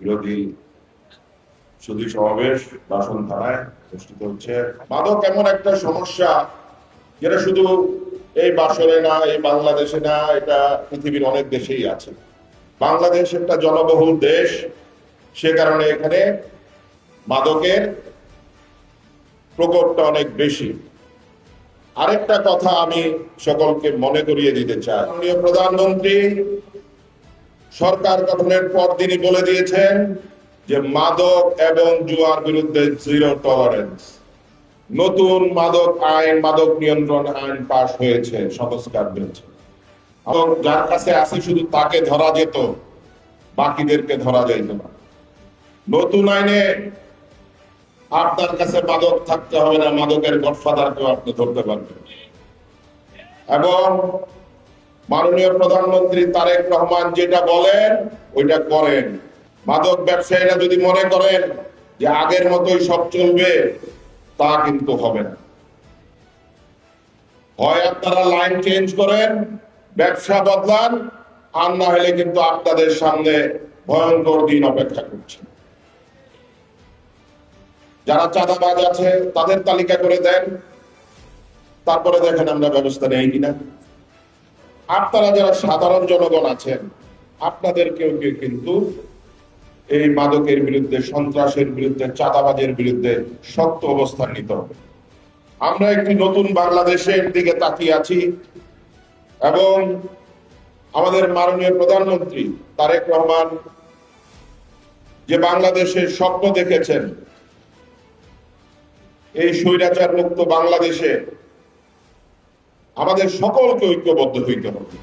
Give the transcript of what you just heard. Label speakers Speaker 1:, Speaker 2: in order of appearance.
Speaker 1: বিরোধী সুধী সমাবেশ বাসন থানায় অনুষ্ঠিত হচ্ছে। মাদক এমন একটা সমস্যা যেটা শুধু এই বাসরে না, এই বাংলাদেশে না, এটা পৃথিবীর অনেক দেশেই আছে। বাংলাদেশ একটা জনবহুল দেশ, সে কারণে এখানে মাদকের প্রকোপটা অনেক বেশি। আরেকটা কথা আমি সকলকে মনে করিয়ে দিতে চাই, মাননীয় প্রধানমন্ত্রী সরকার গঠনের পর তিনি বলে দিয়েছেন যে মাদক এবং জুয়ার বিরুদ্ধে জিরো টলারেন্স। নতুন মাদক আইন, মাদক নিয়ন্ত্রণ আইন পাশ হয়েছে, সংস্কার হয়েছে, এবং যার কাছে আছে শুধু তাকে ধরা যেত, বাকিদেরকে ধরা যাইত না। নতুন আইনে আপনার কাছে মাদক থাকতে হবে না, মাদকের গডফাদারকেও আপনি ধরতে পারবেন। এবং মাননীয় প্রধানমন্ত্রী তারেক রহমান যেটা বলেন ওইটা করেন। মাদক ব্যবসায়ীরা যদি মনে করেন যে আগের মতোই সব চলবে, তা কিন্তু হবে না। হয় আপনারা লাইন চেঞ্জ করেন, ব্যবসা বদলান, আর না হলে কিন্তু আপনাদের সামনে ভয়ঙ্কর দিন অপেক্ষা করছে। যারা চাঁদাবাজ আছে তাদের তালিকা করে দেন, তারপরে দেখেন আমরা ব্যবস্থা নেই কিনা। আপনারা যারা সাধারণ জনগণ আছেন, আপনাদেরকেও কিন্তু এই মাদকের বিরুদ্ধে, সন্ত্রাসের বিরুদ্ধে, চাঁদাবাজের বিরুদ্ধে শক্ত অবস্থান নিতে হবে। আমরা একটি নতুন বাংলাদেশের দিকে তাকিয়ে আছি এবং আমাদের মাননীয় প্রধানমন্ত্রী তারেক রহমান যে বাংলাদেশের স্বপ্ন দেখেছেন, এই স্বৈরাচার মুক্ত বাংলাদেশে আমাদের সকলকে ঐক্যবদ্ধ হইতে হবে।